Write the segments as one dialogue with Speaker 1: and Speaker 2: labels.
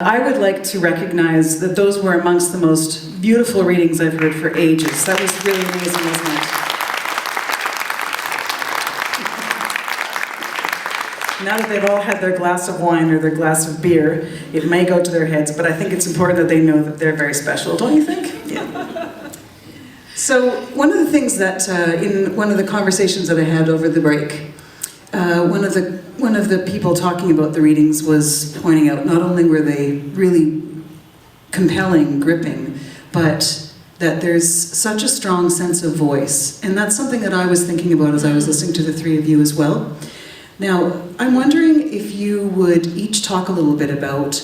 Speaker 1: I would like to recognize that those were amongst the most beautiful readings I've heard for ages. That was really amazing, wasn't it? Now that they've all had their glass of wine or their glass of beer, it may go to their heads, but I think it's important that they know that they're very special, don't you think? Yeah. So one of the things that, in one of the conversations that I had over the break, one of the people talking about the readings was pointing out not only were they really compelling, gripping, but that there's such a strong sense of voice. And that's something that I was thinking about as I was listening to the three of you as well. Now, I'm wondering if you would each talk a little bit about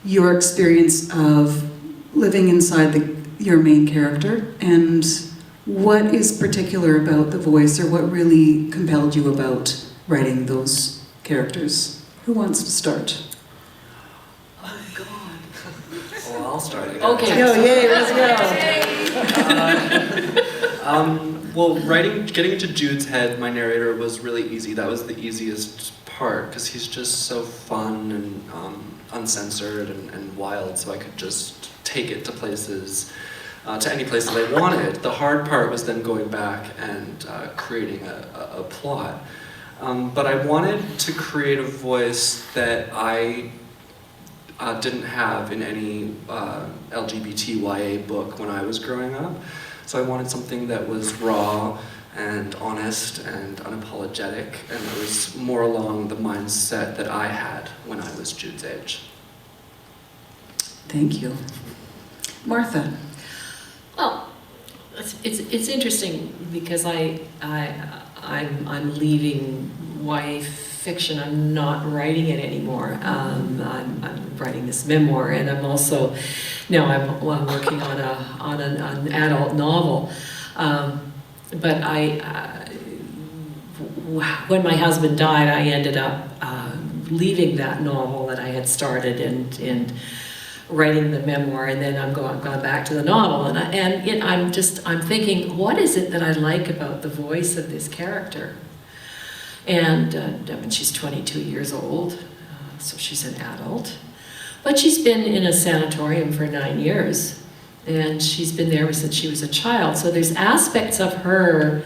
Speaker 1: your experience of living inside your main character and what is particular about the voice or what really compelled you about writing those characters. Who wants to start?
Speaker 2: Oh, God.
Speaker 3: Well, I'll start again.
Speaker 2: Okay.
Speaker 1: Oh, yay, let's go.
Speaker 3: Well, getting into Jude's head, my narrator, was really easy. That was the easiest part, because he's just so fun and uncensored and wild, so I could just take it to places, to any places I wanted. The hard part was then going back and creating a plot. But I wanted to create a voice that I didn't have in any LGBTYA book when I was growing up. So I wanted something that was raw and honest and unapologetic, and that was more along the mindset that I had when I was Jude's age.
Speaker 1: Thank you. Martha.
Speaker 2: Well, it's interesting because I'm leaving YA fiction. I'm not writing it anymore. I'm writing this memoir, and I'm also now I'm working on an adult novel. But when my husband died, I ended up leaving that novel that I had started and writing the memoir, and then I'm gone back to the novel, and I'm thinking, what is it that I like about the voice of this character? And she's 22 years old, so she's an adult, but she's been in a sanatorium for 9 years, and she's been there since she was a child. So there's aspects of her,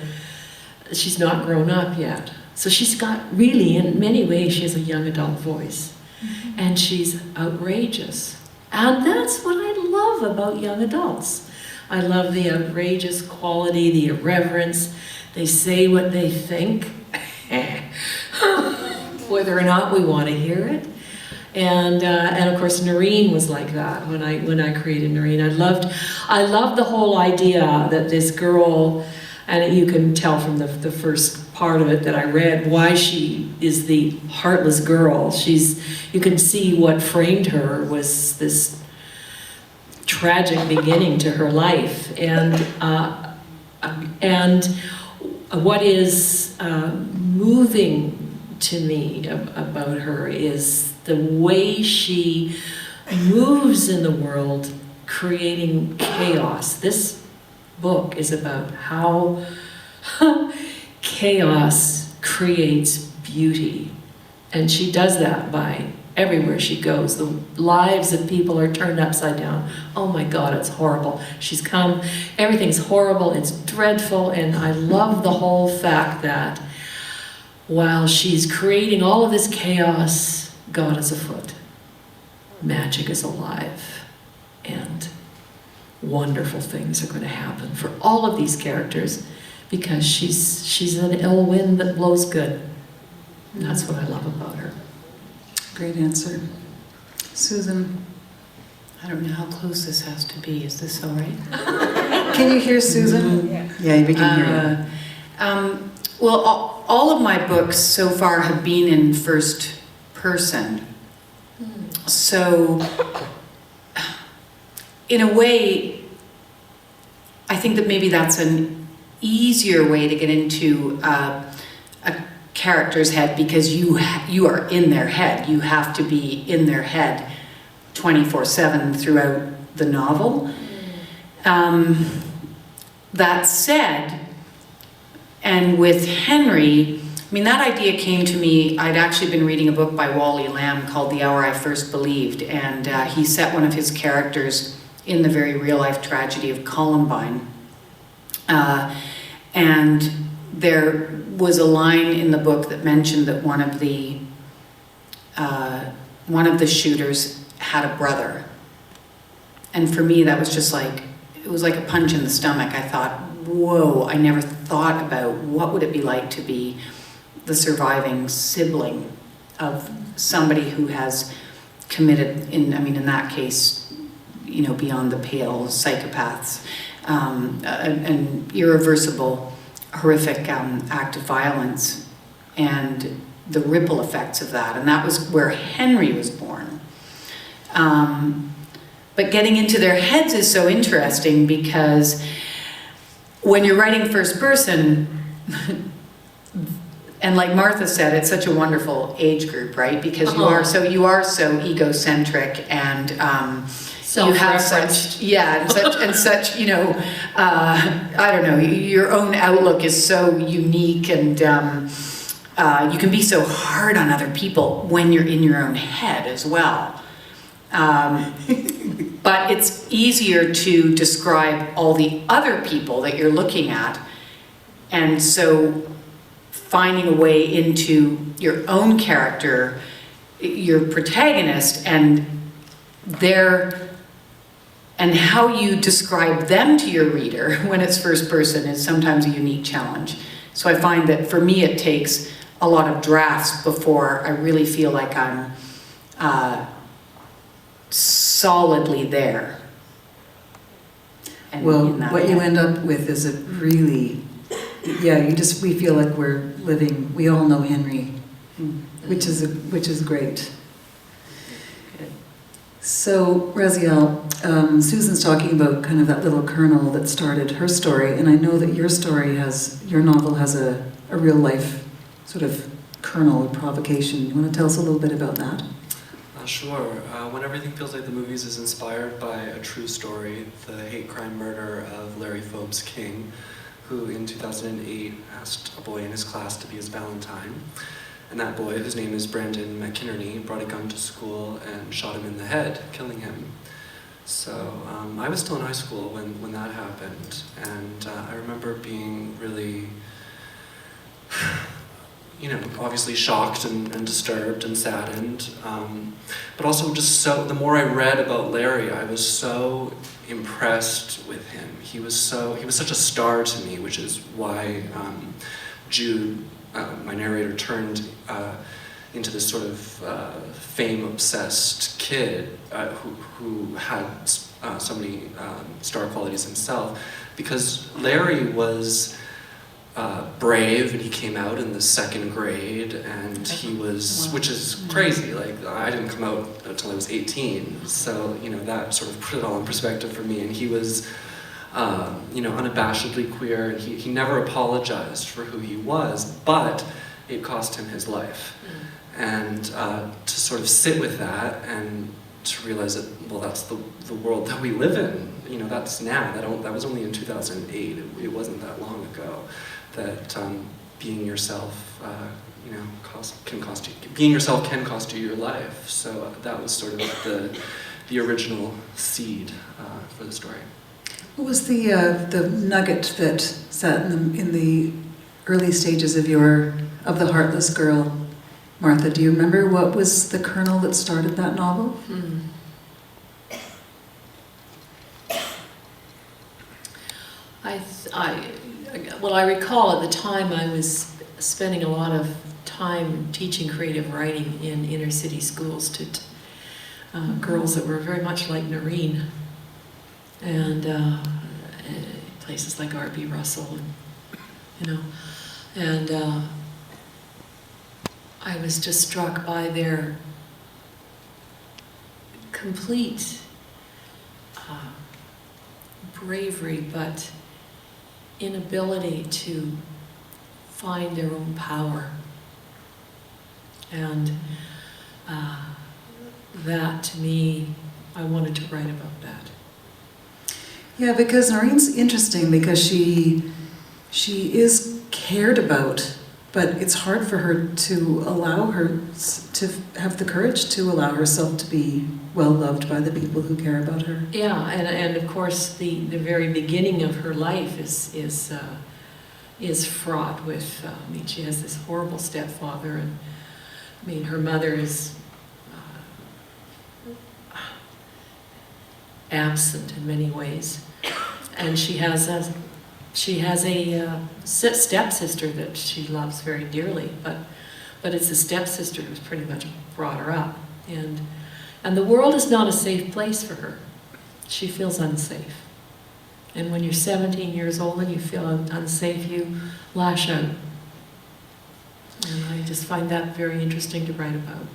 Speaker 2: she's not grown up yet. So she's got really, in many ways, she has a young adult voice, and she's outrageous. And that's what I love about young adults. I love the outrageous quality, the irreverence. They say what they think, whether or not we want to hear it. And of course, Noreen was like that when I created Noreen. I loved the whole idea that this girl, and you can tell from the first part of it that I read why she is the heartless girl. You can see what framed her was this tragic beginning to her life, and what is moving to me about her is the way she moves in the world, creating chaos. This book is about how chaos creates beauty, and she does that by everywhere she goes. The lives of people are turned upside down. Oh my God, it's horrible. She's come, everything's horrible, it's dreadful, and I love the whole fact that while she's creating all of this chaos, God is afoot. Magic is alive, and wonderful things are going to happen for all of these characters because she's an ill wind that blows good. And that's what I love about her.
Speaker 1: Great answer. Susan.
Speaker 4: I don't know how close this has to be. Is this all right?
Speaker 1: Can you hear Susan? Yeah, we can hear you.
Speaker 4: Well, all of my books so far have been in first person. So, in a way, I think that maybe that's an easier way to get into a character's head because you are in their head. You have to be in their head 24/7 throughout the novel. That said, and with Henry, I mean, that idea came to me. I'd actually been reading a book by Wally Lamb called The Hour I First Believed, and he set one of his characters in the very real-life tragedy of Columbine. And there was a line in the book that mentioned that one of the shooters had a brother. And for me, that was just like, it was like a punch in the stomach. I thought, whoa, I never thought about what would it be like to be the surviving sibling of somebody who has committed, in that case, beyond the pale, psychopaths, an irreversible, horrific act of violence, and the ripple effects of that. And that was where Henry was born. But getting into their heads is so interesting, because when you're writing first person, and like Martha said, it's such a wonderful age group, right? Because you are so egocentric, and you have such, and such, I don't know, your own outlook is so unique, and you can be so hard on other people when you're in your own head as well. But it's easier to describe all the other people that you're looking at, and so finding a way into your own character, your protagonist, and how you describe them to your reader when it's first person is sometimes a unique challenge. So I find that for me it takes a lot of drafts before I really feel like I'm solidly there. And
Speaker 1: Well, what you end up with is a really, we feel like we're living, we all know Henry, which is great. So, Raziel, Susan's talking about kind of that little kernel that started her story, and I know that your novel has a real life sort of kernel or provocation. You want to tell us a little bit about that?
Speaker 3: Sure. When Everything Feels Like the Movies is inspired by a true story, the hate crime murder of Larry Phobes King, who in 2008 asked a boy in his class to be his Valentine. And that boy, whose name is Brandon McInerney, brought a gun to school and shot him in the head, killing him. So I was still in high school when that happened, and I remember being really, obviously shocked and disturbed and saddened, but also just the more I read about Larry, I was so impressed with him. He was such a star to me, which is why Jude, my narrator, turned into this sort of fame-obsessed kid who had so many star qualities himself, because Larry was brave, and he came out in the second grade, and he was, which is crazy, like I didn't come out until I was 18, so that sort of put it all in perspective for me. And he was unabashedly queer, and he never apologized for who he was, but it cost him his life. And to sort of sit with that and to realize that, well, that's the world that we live in, that's now, that was only in 2008, it wasn't that long ago, that being yourself, being yourself can cost you your life. So that was sort of the original seed for the story.
Speaker 1: What was the nugget that sat in the early stages of the Heartless Girl, Martha? Do you remember what was the kernel that started that novel?
Speaker 2: I recall at the time I was spending a lot of time teaching creative writing in inner city schools to girls that were very much like Noreen, and places like R.B. Russell, and I was just struck by their complete bravery, but inability to find their own power. And that, to me, I wanted to write about that.
Speaker 1: Yeah, because Noreen's interesting because she is cared about but it's hard for her to allow her to have the courage to allow herself to be well loved by the people who care about her.
Speaker 2: Yeah, and of course the very beginning of her life is fraught with. I mean, she has this horrible stepfather, and I mean her mother is absent in many ways, and she has a stepsister that she loves very dearly, but it's the stepsister who's pretty much brought her up, and the world is not a safe place for her. She feels unsafe, and when you're 17 years old and you feel unsafe, you lash out, and I just find that very interesting to write about.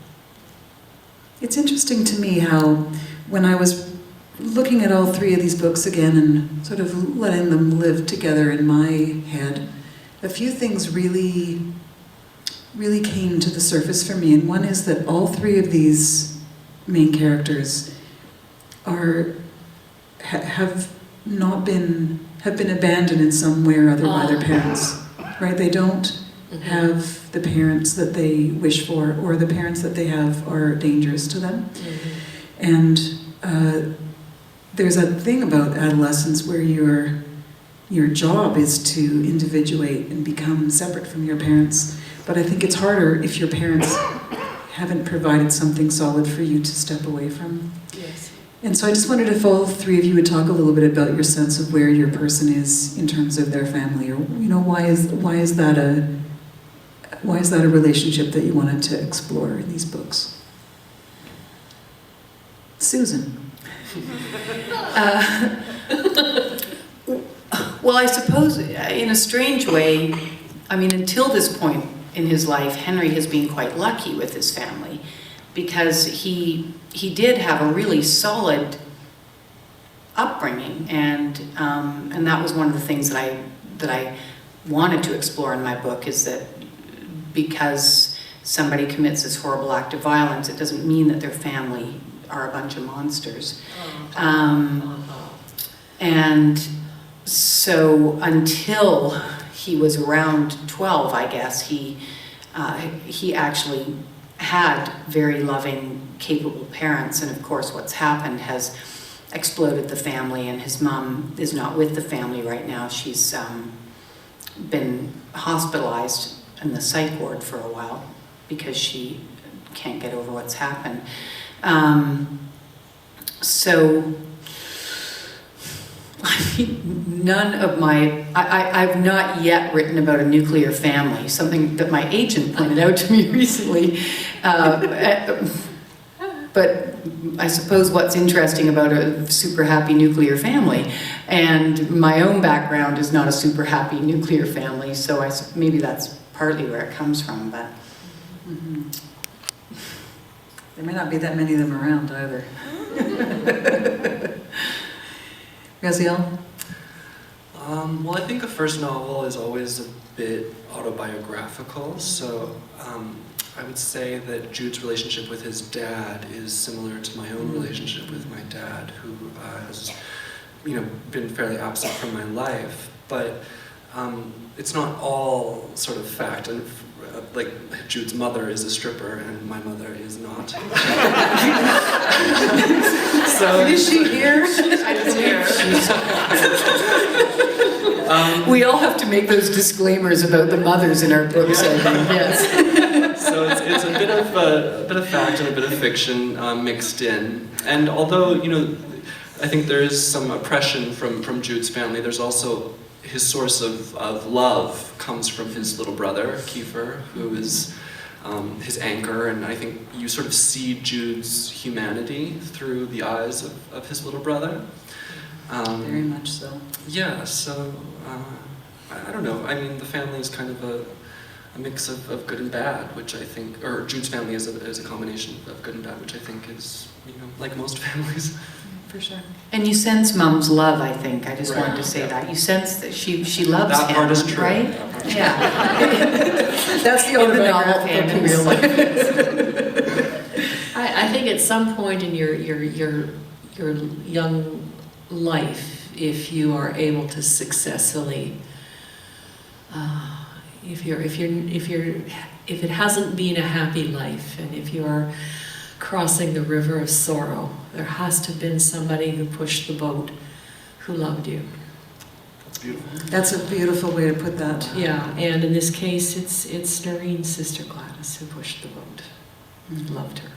Speaker 1: It's interesting to me how, when I was looking at all three of these books again and sort of letting them live together in my head, a few things really came to the surface for me. And one is that all three of these main characters have been abandoned in some way or other by their parents, right? They don't have the parents that they wish for, or the parents that they have are dangerous to them. And there's a thing about adolescence where your job is to individuate and become separate from your parents. But I think it's harder if your parents haven't provided something solid for you to step away from.
Speaker 2: Yes.
Speaker 1: And so I just wondered if all three of you would talk a little bit about your sense of where your person is in terms of their family, or why is that a relationship that you wanted to explore in these books? Susan.
Speaker 4: Well, I suppose in a strange way, I mean, until this point in his life, Henry has been quite lucky with his family, because he did have a really solid upbringing, and that was one of the things that I wanted to explore in my book, is that because somebody commits this horrible act of violence, it doesn't mean that their family are a bunch of monsters. And so until he was around 12, I guess, he actually had very loving, capable parents, and of course what's happened has exploded the family, and his mom is not with the family right now. She's been hospitalized in the psych ward for a while because she can't get over what's happened. So, I mean, I've not yet written about a nuclear family, something that my agent pointed out to me recently. But I suppose what's interesting about a super happy nuclear family, and my own background is not a super happy nuclear family, so maybe that's partly where it comes from, but.
Speaker 1: There may not be that many of them around either. Raziel?
Speaker 3: Well, I think a first novel is always a bit autobiographical, so I would say that Jude's relationship with his dad is similar to my own relationship with my dad, who has, been fairly absent from my life. But it's not all sort of fact. And like Jude's mother is a stripper, and my mother is not. So
Speaker 1: Is she here?
Speaker 4: We all have to make those disclaimers about the mothers in our books, I think, yes.
Speaker 3: So it's a bit of fact and a bit of fiction mixed in. And although I think there is some oppression from Jude's family, there's also his source of love comes from his little brother Kiefer, who is his anchor, and I think you sort of see Jude's humanity through the eyes of his little brother.
Speaker 1: Very much so.
Speaker 3: Yeah, so I don't know. I mean, the family is kind of a mix of good and bad, which I think, or Jude's family is a combination of good and bad, which I think is, like most families.
Speaker 1: For sure.
Speaker 4: And you sense Mom's love, I think. I just
Speaker 3: Right.
Speaker 4: wanted to say that. You sense that she loves
Speaker 3: That
Speaker 4: him,
Speaker 3: part is true.
Speaker 4: right?
Speaker 3: That part is
Speaker 4: Yeah.
Speaker 1: That's the
Speaker 4: In the novel
Speaker 1: autobiographical
Speaker 4: and in
Speaker 1: piece.
Speaker 4: real life.
Speaker 2: I think at some point in your young life, if you are able to successfully, if it hasn't been a happy life, and if you're crossing the river of sorrow, there has to have been somebody who pushed the boat, who loved you.
Speaker 3: That's beautiful.
Speaker 1: That's a beautiful way to put that.
Speaker 2: Yeah, and in this case, it's Noreen's sister Gladys who pushed the boat, loved her.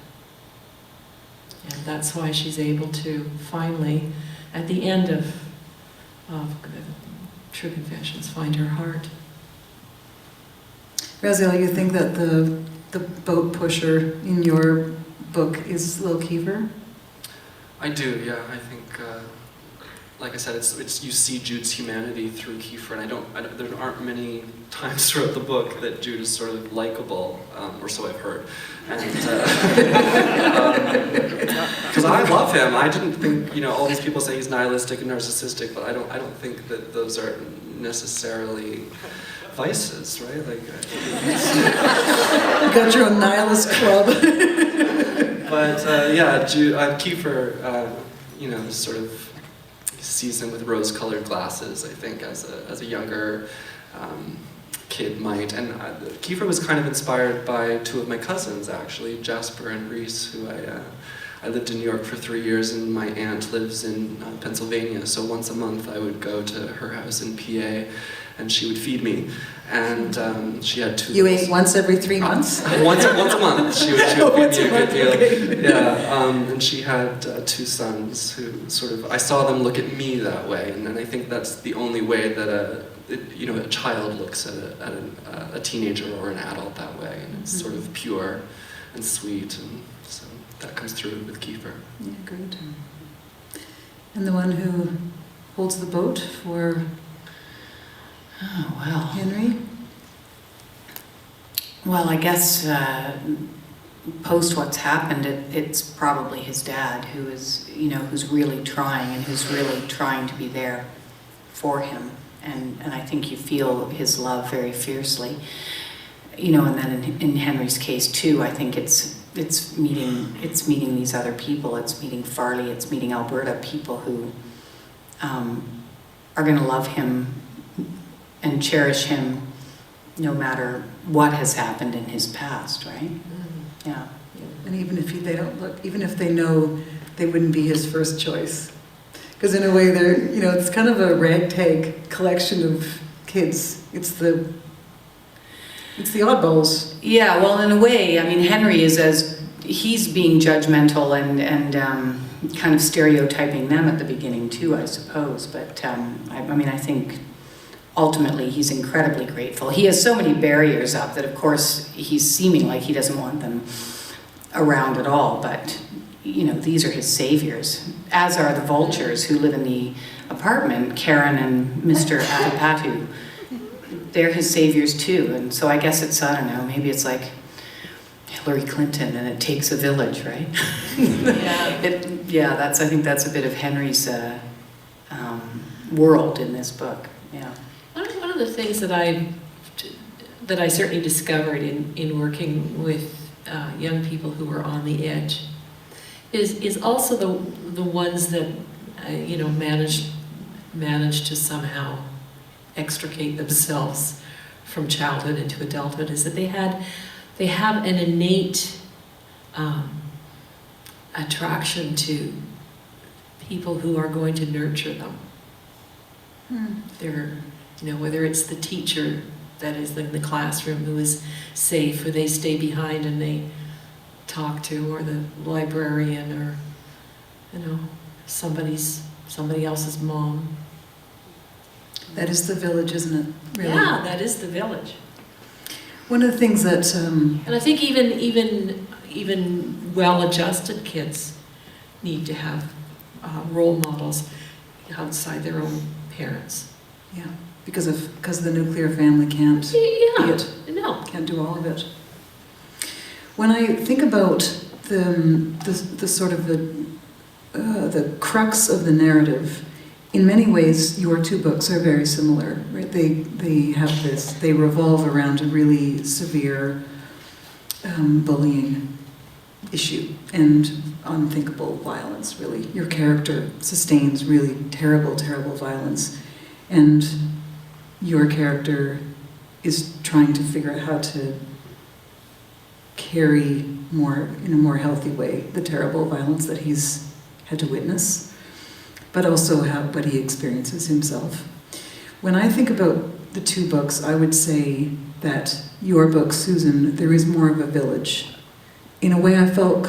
Speaker 2: And that's why she's able to finally, at the end of True Confessions, find her heart.
Speaker 1: Raziel, you think that the boat pusher in your book is Lil Kiefer?
Speaker 3: I do, yeah. I think, like I said, it's you see Jude's humanity through Kiefer, and I don't there aren't many times throughout the book that Jude is sort of likable, or so I've heard. And because I love him, I didn't think, you know, all these people say he's nihilistic and narcissistic, but I don't think that those are necessarily vices, right? Like,
Speaker 1: You got your own nihilist club.
Speaker 3: but yeah, Jude, Kiefer, you know, sort of sees him with rose-colored glasses, I think, as a younger kid might. And Kiefer was kind of inspired by two of my cousins, actually, Jasper and Reese, who I lived in New York for 3 years, and my aunt lives in Pennsylvania. So once a month I would go to her house in PA, and she would feed me. And she had two.
Speaker 1: You ate once every 3 months?
Speaker 3: Once a month, she would feed
Speaker 1: Once
Speaker 3: me
Speaker 1: a
Speaker 3: a good
Speaker 1: month,
Speaker 3: deal.
Speaker 1: okay.
Speaker 3: Yeah, and she had two sons who sort of, I saw them look at me that way, and I think that's the only way that a child looks at a teenager or an adult that way, and it's sort of pure and sweet, and so that comes through with Kiefer.
Speaker 1: Yeah, great. And the one who holds the boat for Henry?
Speaker 4: Well, I guess post what's happened, it's probably his dad who is, who's really trying and who's really trying to be there for him. And I think you feel his love very fiercely. And then in Henry's case too, I think it's meeting these other people. It's meeting Farley. It's meeting Alberta, people who are going to love him and cherish him no matter what has happened in his past, right? Yeah.
Speaker 1: And even if even if they know they wouldn't be his first choice. Because in a way it's kind of a ragtag collection of kids. It's the oddballs.
Speaker 4: Yeah, well, in a way, I mean, Henry he's being judgmental and kind of stereotyping them at the beginning too, I suppose. But I think ultimately he's incredibly grateful. He has so many barriers up that, of course, he's seeming like he doesn't want them around at all. But these are his saviors, as are the vultures who live in the apartment, Karen and Mr. Atapatu. They're his saviors too. And so I guess it's, I don't know, maybe it's like Hillary Clinton and it takes a village, right?
Speaker 2: Yeah.
Speaker 4: I think that's a bit of Henry's world in this book. Yeah.
Speaker 2: One of the things that I certainly discovered in working with young people who were on the edge is also the ones that managed to somehow extricate themselves from childhood into adulthood, is that they have an innate attraction to people who are going to nurture them. They're, whether it's the teacher that is in the classroom who is safe, or they stay behind and they talk to, or the librarian, or somebody else's mom.
Speaker 1: That is the village, isn't it? Really?
Speaker 2: Yeah, that is the village.
Speaker 1: One of the things that
Speaker 2: And I think even well-adjusted kids need to have role models outside their own parents.
Speaker 1: Yeah, because the nuclear family can't be it.
Speaker 2: No.
Speaker 1: Can't do all of it. When I think about the sort of the crux of the narrative, in many ways your two books are very similar, right? They have this. They revolve around a really severe bullying issue and unthinkable violence. Really, your character sustains really terrible, terrible violence, and your character is trying to figure out how to carry in a more healthy way, the terrible violence that he's had to witness, but also what he experiences himself. When I think about the two books, I would say that your book, Susan, there is more of a village. In a way, I felt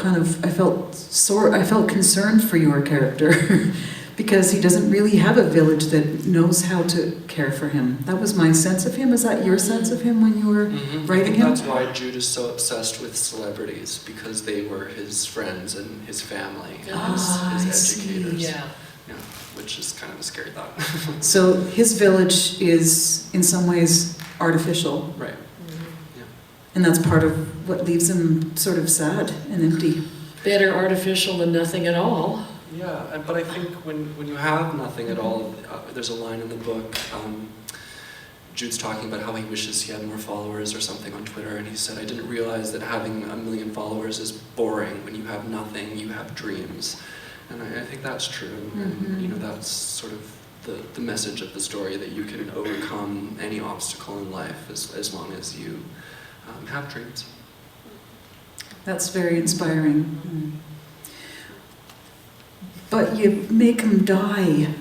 Speaker 1: concerned for your character because he doesn't really have a village that knows how to care for him. That was my sense of him. Is that your sense of him when you were writing him?
Speaker 3: That's why Jude is so obsessed with celebrities, because they were his friends and his family and his educators.
Speaker 2: Yeah.
Speaker 3: Yeah, which is kind of a scary thought.
Speaker 1: So his village is, in some ways, artificial.
Speaker 3: Right.
Speaker 1: And that's part of what leaves him sort of sad and empty.
Speaker 2: Better artificial than nothing at all.
Speaker 3: Yeah, but I think when you have nothing at all, there's a line in the book, Jude's talking about how he wishes he had more followers or something on Twitter, and he said, I didn't realize that having 1 million followers is boring. When you have nothing, you have dreams. And I think that's true, and you know, that's sort of the message of the story, that you can overcome any obstacle in life as long as you have dreams.
Speaker 1: That's very inspiring. But you make him die.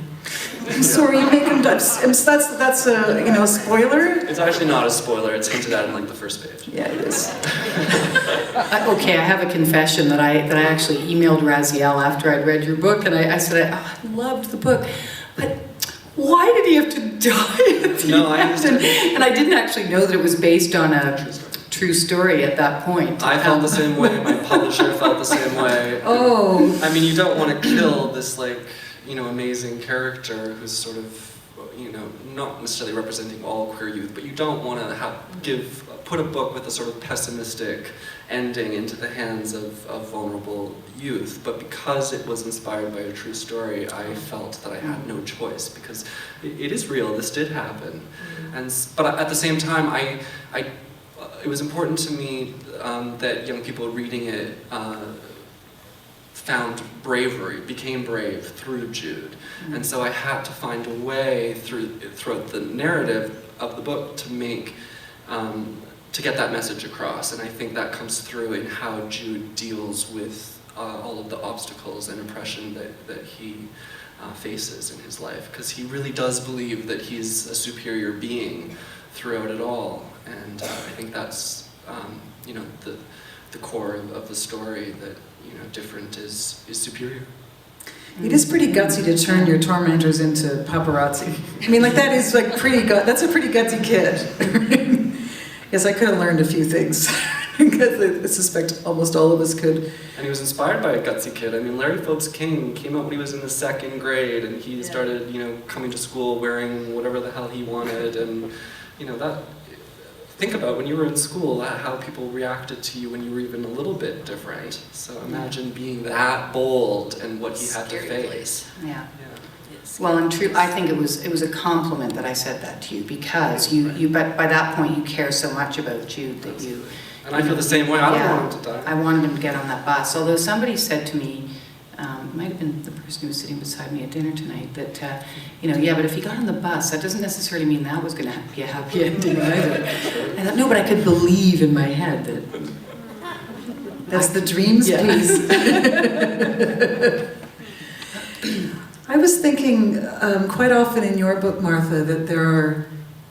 Speaker 1: I'm sorry, you make him die. That's a spoiler.
Speaker 3: It's actually not a spoiler. It's hinted at in like the first page.
Speaker 1: Yeah, it is.
Speaker 4: Okay, I have a confession that I actually emailed Raziel after I'd read your book, and I said, I loved the book, but why did he have to die at the
Speaker 3: No, I
Speaker 4: end?
Speaker 3: understand.
Speaker 4: And I didn't actually know that it was based on a true story at that point.
Speaker 3: I felt the same way. My publisher felt the same way.
Speaker 1: Oh.
Speaker 3: I mean, you don't want to kill this, amazing character who's sort of, not necessarily representing all queer youth, but you don't want to put a book with a sort of pessimistic ending into the hands of vulnerable youth. But because it was inspired by a true story, I felt that I had no choice, because it is real. This did happen, but at the same time, it was important to me that young people reading it became brave through Jude. And so I had to find a way throughout the narrative of the book to get that message across. And I think that comes through in how Jude deals with all of the obstacles and oppression that he faces in his life, because he really does believe that he's a superior being throughout it all. And I think that's the core of the story, that different is superior.
Speaker 1: It is pretty gutsy to turn your tormentors into paparazzi. I mean, that is that's a pretty gutsy kid. Yes, I could have learned a few things, because I suspect almost all of us could.
Speaker 3: And he was inspired by a gutsy kid. I mean, Larry Phillips King came out when he was in the 2nd grade, and he started, coming to school wearing whatever the hell he wanted, and that. Think about when you were in school, how people reacted to you when you were even a little bit different. So imagine being that bold and what he had to face.
Speaker 4: Yeah. Well, in truth, I think it was a compliment that I said that to you, because but by that point you care so much about Jude that you.
Speaker 3: And I feel the same way. I don't want him to die.
Speaker 4: I wanted him to get on that bus. Although somebody said to me, it might have been the person who was sitting beside me at dinner tonight, that but if he got on the bus, that doesn't necessarily mean that was going to be a happy ending either. I thought, no, but I could believe in my head that.
Speaker 1: That's the dreams piece. I was thinking quite often in your book, Martha, that there are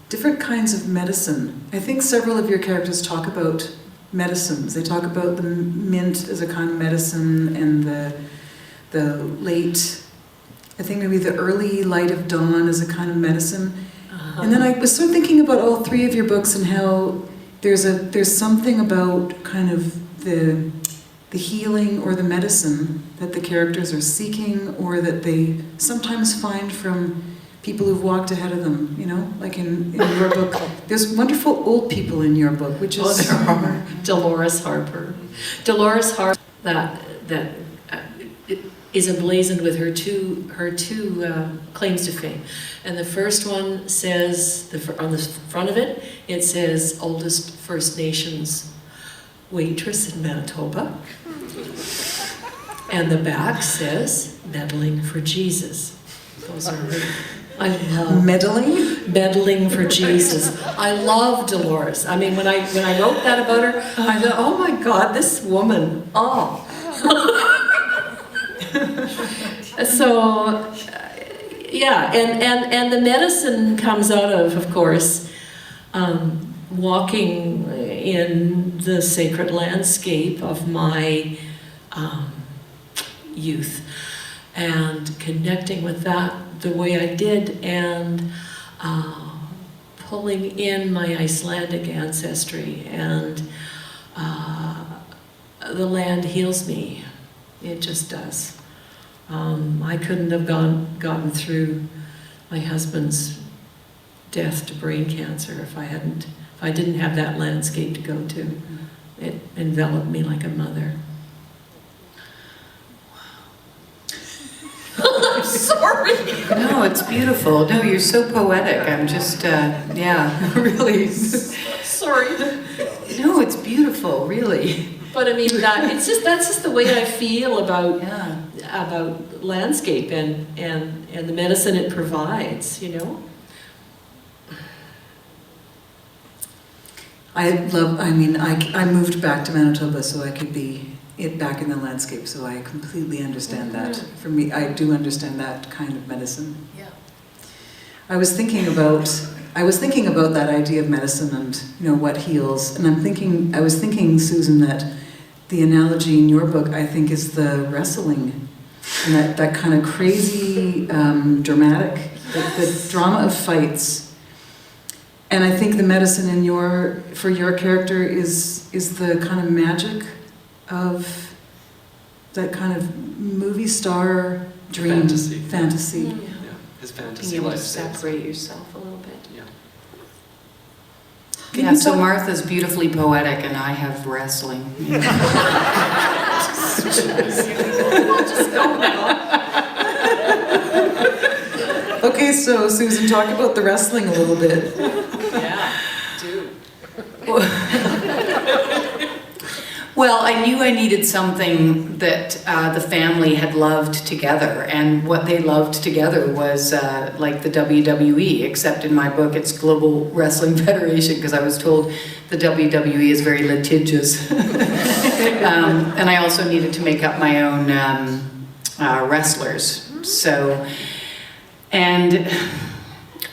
Speaker 1: different kinds of medicine. I think several of your characters talk about medicines. They talk about the mint as a kind of medicine, and the late, I think maybe the early light of dawn as a kind of medicine. And then I was sort of thinking about all three of your books, and how there's something about kind of the healing or the medicine that the characters are seeking, or that they sometimes find from people who've walked ahead of them, like in your book. There's wonderful old people in your book, which is...
Speaker 2: there are. Dolores Harper. Dolores Harper, that is emblazoned with her two claims to fame. And the first one says, on the front of it, it says, oldest First Nations waitress in Manitoba. And the back says, meddling for Jesus. Those are her I love
Speaker 1: Meddling?
Speaker 2: for Jesus. I love Dolores. I mean, when I wrote that about her, I thought, oh my God, this woman. Oh. So, yeah, and the medicine comes out of course, walking in the sacred landscape of my youth and connecting with that the way I did, and pulling in my Icelandic ancestry, and the land heals me. It just does. I couldn't have gotten through my husband's death to brain cancer if I didn't have that landscape to go to. It enveloped me like a mother. I'm sorry.
Speaker 4: No, it's beautiful. No, you're so poetic. I'm just, yeah, really.
Speaker 2: Sorry.
Speaker 4: No, it's beautiful, really.
Speaker 2: But I mean, that's just the way I feel about
Speaker 4: Yeah.
Speaker 2: about landscape and the medicine it provides, you know?
Speaker 1: I moved back to Manitoba so I could be back in the landscape, so I completely understand that. For me, I do understand that kind of medicine.
Speaker 2: Yeah.
Speaker 1: I was thinking about that idea of medicine and, you know, what heals, and I was thinking, Susan, that the analogy in your book, I think, is the wrestling, and that kind of crazy, dramatic, the drama of fights. And I think the medicine for your character is the kind of magic of that kind of movie star dream. Fantasy.
Speaker 2: Mm.
Speaker 3: Yeah, his fantasy
Speaker 2: Being able to
Speaker 3: life stays.
Speaker 2: separate yourself a little bit.
Speaker 3: Yeah.
Speaker 1: Can
Speaker 4: Yeah,
Speaker 1: you
Speaker 4: so
Speaker 1: talk-
Speaker 4: Martha's beautifully poetic and I have wrestling.
Speaker 1: Okay, so Susan, talk about the wrestling a little bit.
Speaker 2: Yeah, do.
Speaker 4: Well, I knew I needed something that the family had loved together, and what they loved together was like the WWE, except in my book it's Global Wrestling Federation, because I was told the WWE is very litigious. And I also needed to make up my own wrestlers. So, and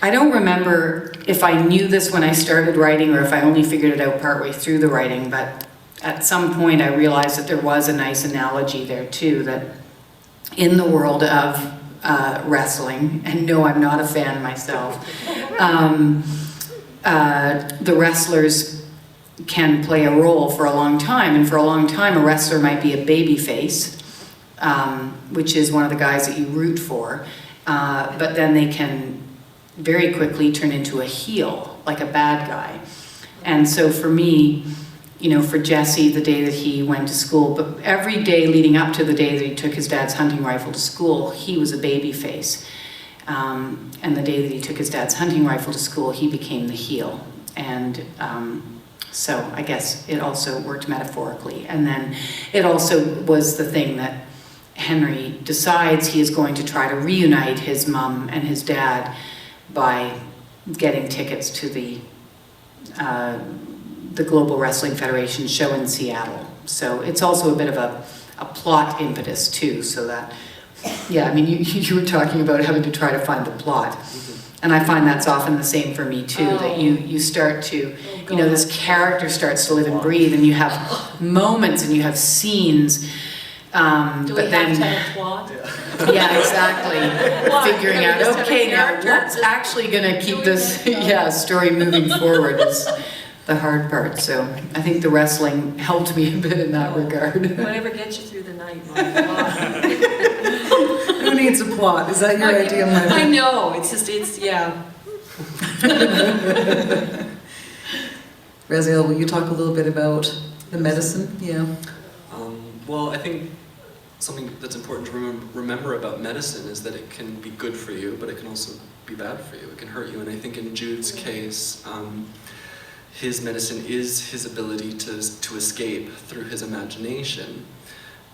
Speaker 4: I don't remember if I knew this when I started writing or if I only figured it out partway through the writing, but at some point I realized that there was a nice analogy there too, that in the world of wrestling, and no, I'm not a fan myself, the wrestlers can play a role for a long time, and for a long time a wrestler might be a baby face, which is one of the guys that you root for, but then they can very quickly turn into a heel, like a bad guy. And so for me, you know, for Jesse, the day that he went to school, but every day leading up to the day that he took his dad's hunting rifle to school, he was a baby face. And the day that he took his dad's hunting rifle to school, he became the heel. And so I guess it also worked metaphorically. And then it also was the thing that Henry decides he is going to try to reunite his mom and his dad by getting tickets to the Global Wrestling Federation show in Seattle. So it's also a bit of a plot impetus too, so that, yeah, I mean, you were talking about having to try to find the plot. And I find that's often the same for me too, that you start to, you know, this character starts to live and breathe, and you have moments and you have scenes,
Speaker 2: Do we
Speaker 4: but then,
Speaker 2: have to have a plot?
Speaker 4: yeah, exactly,
Speaker 2: Why?
Speaker 4: figuring
Speaker 2: Can we
Speaker 4: out,
Speaker 2: just have a
Speaker 4: okay, now
Speaker 2: character?
Speaker 4: what's actually gonna keep this, yeah, story moving forward is the hard part. So I think the wrestling helped me a bit in that regard.
Speaker 2: Whatever gets you through the night, Mom.
Speaker 1: Who needs a plot? Is that your idea,
Speaker 2: I
Speaker 1: Mike?
Speaker 2: know, it's, yeah.
Speaker 1: Raziel, will you talk a little bit about the medicine? Yeah.
Speaker 3: Well, I think something that's important to remember about medicine is that it can be good for you, but it can also be bad for you. It can hurt you. And I think in Jude's case, his medicine is his ability to escape through his imagination.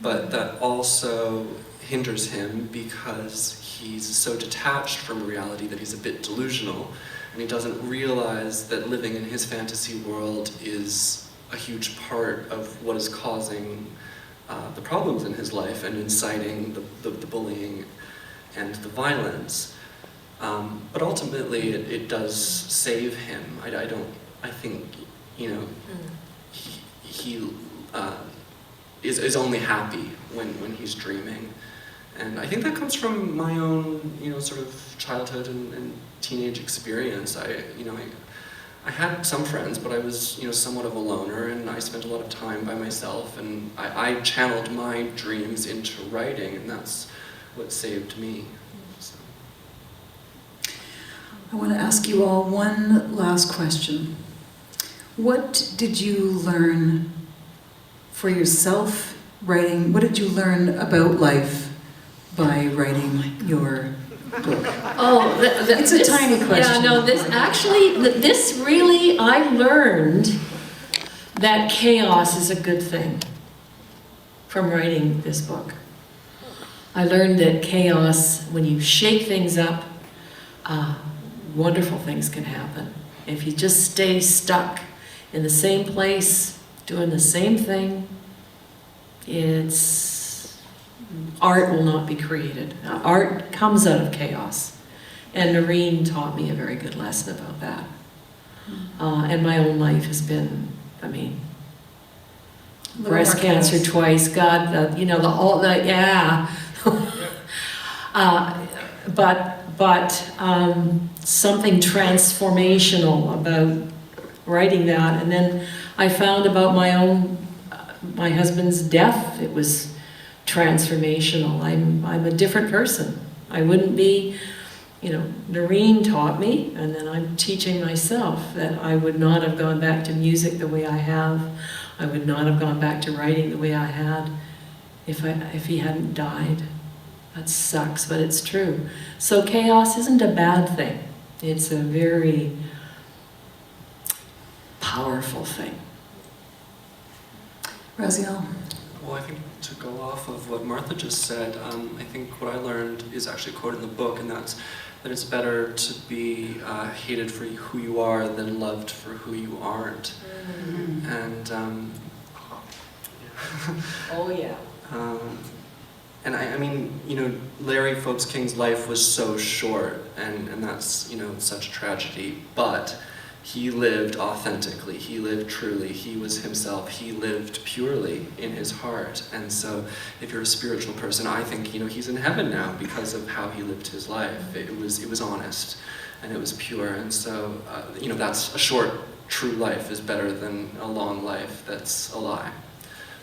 Speaker 3: but that also hinders him because he's so detached from reality that he's a bit delusional, and he doesn't realize that living in his fantasy world is a huge part of what is causing the problems in his life and inciting the bullying and the violence. But ultimately, it does save him. I think, you know, he is only happy when he's dreaming. And I think that comes from my own, you know, sort of childhood and teenage experience. I had some friends, but I was, you know, somewhat of a loner, and I spent a lot of time by myself, and I channeled my dreams into writing, and that's what saved me. So.
Speaker 1: I want to ask you all one last question. What did you learn for yourself writing? What did you learn about life by writing your book?
Speaker 2: Oh,
Speaker 1: It's a tiny question.
Speaker 2: Yeah, no, this really, I learned that chaos is a good thing from writing this book. I learned that chaos, when you shake things up, wonderful things can happen. If you just stay stuck in the same place, doing the same thing, art will not be created. Art comes out of chaos. And Noreen taught me a very good lesson about that. And my own life has been, I mean, breast cancer twice, God, you know, yeah. But something transformational about writing that. And then I found about my husband's death. It was transformational. I'm a different person. I wouldn't be, you know, Noreen taught me, and then I'm teaching myself that I would not have gone back to music the way I have. I would not have gone back to writing the way I had if he hadn't died. That sucks, but it's true. So chaos isn't a bad thing. It's a very powerful thing.
Speaker 1: Raziel?
Speaker 3: Well, I think to go off of what Martha just said, I think what I learned is actually quoted in the book, and that's that it's better to be hated for who you are than loved for who you aren't.
Speaker 2: Mm-hmm.
Speaker 3: And
Speaker 2: Oh yeah.
Speaker 3: And I mean, you know, Larry Folks King's life was so short, and that's, you know, such a tragedy, but he lived authentically, he lived truly, he was himself, he lived purely in his heart. And so if you're a spiritual person, I think, you know, he's in heaven now because of how he lived his life. It was honest and it was pure. And so, you know, that's a short, true life is better than a long life that's a lie.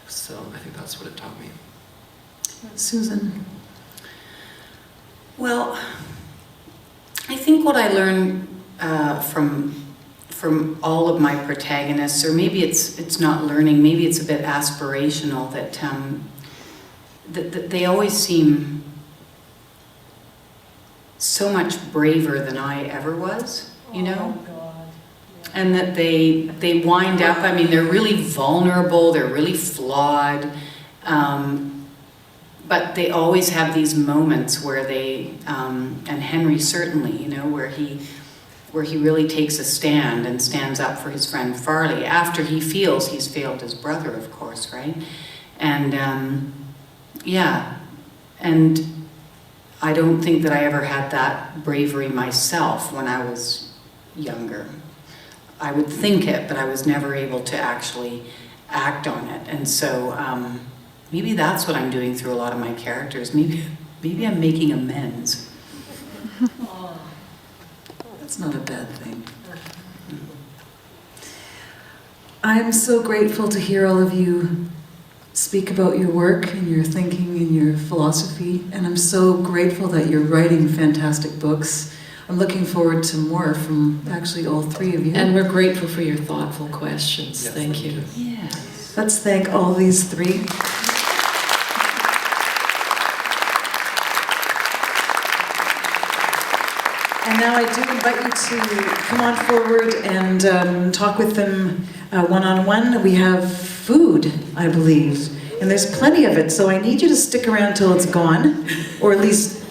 Speaker 3: So I think that's what it taught me.
Speaker 1: Susan?
Speaker 4: Well, I think what I learned from all of my protagonists, or maybe it's not learning, maybe it's a bit aspirational, that they always seem so much braver than I ever was, you know?
Speaker 2: Oh, God. Yeah.
Speaker 4: And that they wind up, I mean, they're really vulnerable, they're really flawed, but they always have these moments where they, and Henry certainly, you know, where he really takes a stand and stands up for his friend Farley after he feels he's failed his brother, of course, right? And yeah, and I don't think that I ever had that bravery myself when I was younger. I would think it, but I was never able to actually act on it. And so maybe that's what I'm doing through a lot of my characters. Maybe I'm making amends.
Speaker 1: That's not a bad thing. I'm so grateful to hear all of you speak about your work and your thinking and your philosophy, and I'm so grateful that you're writing fantastic books. I'm looking forward to more from actually all three of you.
Speaker 2: And we're grateful for your thoughtful questions.
Speaker 3: Yes,
Speaker 2: thank you.
Speaker 4: Yes.
Speaker 1: Let's thank all these three. And now I do invite you to come on forward and talk with them one-on-one. We have food, I believe, And there's plenty of it, so I need you to stick around till it's gone, or at least